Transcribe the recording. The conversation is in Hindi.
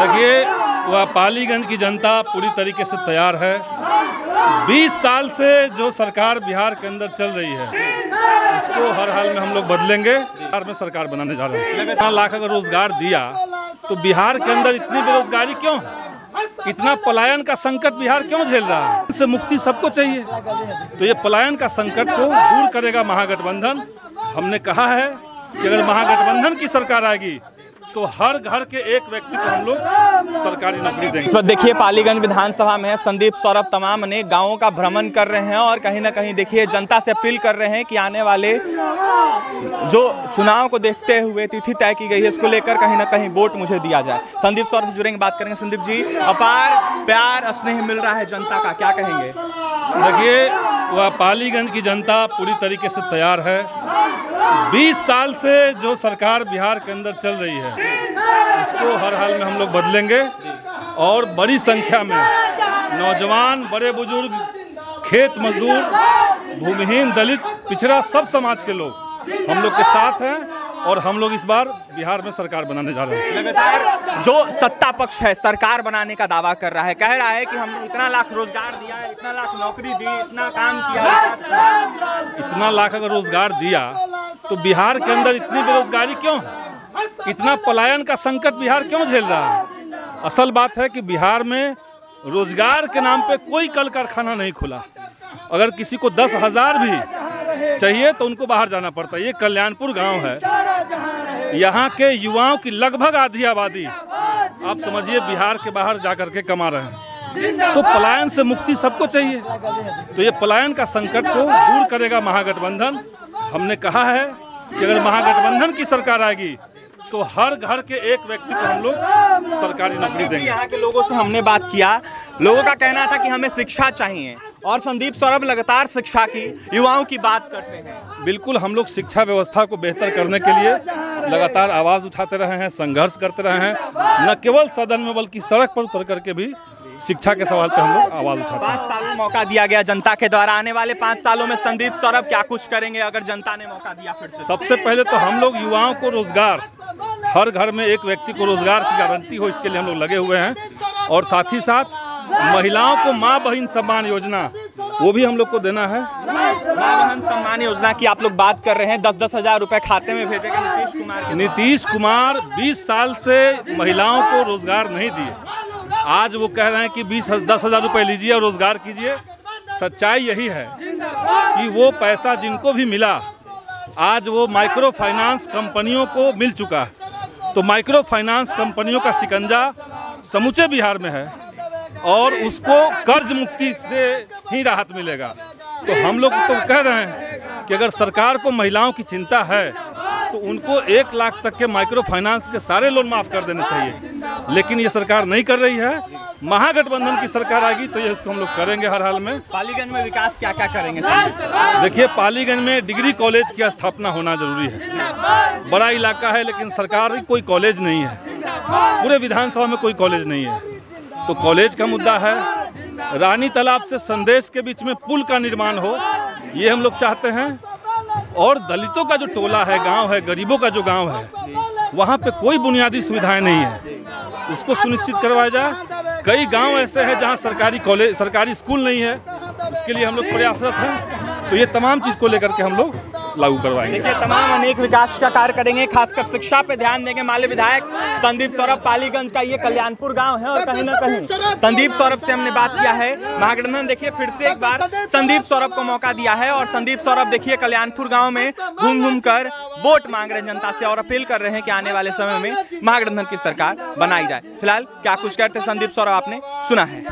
देखिए, वह पालीगंज की जनता पूरी तरीके से तैयार है। 20 साल से जो सरकार बिहार के अंदर चल रही है उसको हर हाल में हम लोग बदलेंगे। बिहार में सरकार बनाने जा रहे हैं। 4 लाख अगर रोजगार दिया तो बिहार के अंदर इतनी बेरोजगारी क्यों, इतना पलायन का संकट बिहार क्यों झेल रहा है? इससे मुक्ति सबको चाहिए। तो ये पलायन का संकट को दूर करेगा महागठबंधन। हमने कहा है कि अगर महागठबंधन की सरकार आएगी तो हर घर के एक व्यक्ति को हम लोग सरकारी नौकरी देंगे। इस वक्त देखिए पालीगंज विधानसभा में संदीप सौरभ तमाम अनेक गांवों का भ्रमण कर रहे हैं और कहीं ना कहीं देखिए जनता से अपील कर रहे हैं कि आने वाले जो चुनाव को देखते हुए तिथि तय की गई है इसको लेकर कहीं ना कहीं वोट मुझे दिया जाए। संदीप सौरभ से जुड़ेंगे, बात करेंगे। संदीप जी, अपार प्यार स्नेह मिल रहा है जनता का, क्या कहेंगे? देखिए, वह पालीगंज की जनता पूरी तरीके से तैयार है। 20 साल से जो सरकार बिहार के अंदर चल रही है उसको हर हाल में हम लोग बदलेंगे और बड़ी संख्या में नौजवान, बड़े बुजुर्ग, खेत मजदूर, भूमिहीन, दलित, पिछड़ा सब समाज के लोग हम लोग के साथ हैं और हम लोग इस बार बिहार में सरकार बनाने जा रहे हैं। लगातार जो सत्ता पक्ष है सरकार बनाने का दावा कर रहा है, कह रहा है कि हमने इतना लाख रोजगार दिया है, इतना लाख नौकरी दी, इतना काम किया। इतना लाख अगर रोजगार दिया तो बिहार के अंदर इतनी बेरोजगारी क्यों, इतना पलायन का संकट बिहार क्यों झेल रहा है? असल बात है कि बिहार में रोजगार के नाम पे कोई कल कारखाना नहीं खुला। अगर किसी को 10,000 भी चाहिए तो उनको बाहर जाना पड़ता है। ये कल्याणपुर गांव है, यहाँ के युवाओं की लगभग आधी आबादी आप समझिए बिहार के बाहर जाकर के कमा रहे हैं। तो पलायन से मुक्ति सबको चाहिए। तो ये पलायन का संकट को दूर करेगा महागठबंधन। हमने कहा है कि अगर महागठबंधन की सरकार आएगी तो हर घर के एक व्यक्ति को हम लोग सरकारी नौकरी देंगे। यहाँ के लोगों से हमने बात किया, लोगों का कहना था कि हमें शिक्षा चाहिए और संदीप सौरभ लगातार शिक्षा की, युवाओं की बात करते हैं। बिल्कुल, हम लोग शिक्षा व्यवस्था को बेहतर करने के लिए लगातार आवाज़ उठाते रहे हैं, संघर्ष करते रहे हैं। न केवल सदन में बल्कि सड़क पर उतर करके भी शिक्षा के सवाल पे हम लोग आवाज़ उठाते हैं। 5 साल में मौका दिया गया जनता के द्वारा, आने वाले 5 सालों में संदीप सौरभ क्या कुछ करेंगे अगर जनता ने मौका दिया फिर से? सबसे पहले तो हम लोग युवाओं को रोजगार, हर घर में एक व्यक्ति को रोजगार की गारंटी हो, इसके लिए हम लोग लगे हुए हैं। और साथ ही साथ महिलाओं को माँ बहन सम्मान योजना वो भी हम लोग को देना है। माँ बहन सम्मान योजना की आप लोग बात कर रहे हैं, 10-10 हजार रुपए खाते में भेजेगा नीतीश कुमार। नीतीश कुमार 20 साल से महिलाओं को रोजगार नहीं दिए। आज वो कह रहे हैं कि 10,000 रुपए लीजिए और रोजगार कीजिए। सच्चाई यही है कि वो पैसा जिनको भी मिला आज वो माइक्रो फाइनेंस कंपनियों को मिल चुका है। तो माइक्रो फाइनेंस कंपनियों का शिकंजा समूचे बिहार में है और उसको कर्ज मुक्ति से ही राहत मिलेगा। तो हम लोग तो कह रहे हैं कि अगर सरकार को महिलाओं की चिंता है तो उनको 1 लाख तक के माइक्रो फाइनेंस के सारे लोन माफ कर देने चाहिए। लेकिन ये सरकार नहीं कर रही है। महागठबंधन की सरकार आएगी तो ये उसको हम लोग करेंगे हर हाल में। पालीगंज में विकास क्या क्या करेंगे? देखिए, पालीगंज में डिग्री कॉलेज की स्थापना होना जरूरी है। बड़ा इलाका है लेकिन सरकारी कोई कॉलेज नहीं है, पूरे विधानसभा में कोई कॉलेज नहीं है। तो कॉलेज का मुद्दा है। रानी तालाब से संदेश के बीच में पुल का निर्माण हो, ये हम लोग चाहते हैं। और दलितों का जो टोला है, गांव है, गरीबों का जो गांव है, वहाँ पे कोई बुनियादी सुविधाएं नहीं है, उसको सुनिश्चित करवाया जाए। कई गांव ऐसे हैं जहाँ सरकारी स्कूल नहीं है, उसके लिए हम लोग प्रयासरत हैं। तो ये तमाम चीज़ को लेकर के हम लोग लागू करवाएंगे। देखिए, तमाम अनेक विकास का कार्य करेंगे, खासकर शिक्षा पे ध्यान देंगे। माले विधायक संदीप सौरभ, पालीगंज का ये कल्याणपुर गांव है और कहीं ना कहीं संदीप सौरभ से हमने बात किया है। महागठबंधन देखिए फिर से एक बार संदीप सौरभ को मौका दिया है और संदीप सौरभ देखिए कल्याणपुर गांव में घूम कर वोट मांग रहे हैं जनता से और अपील कर रहे हैं कि आने वाले समय में महागठबंधन की सरकार बनाई जाए। फिलहाल क्या कुछ कहते संदीप सौरभ आपने सुना है।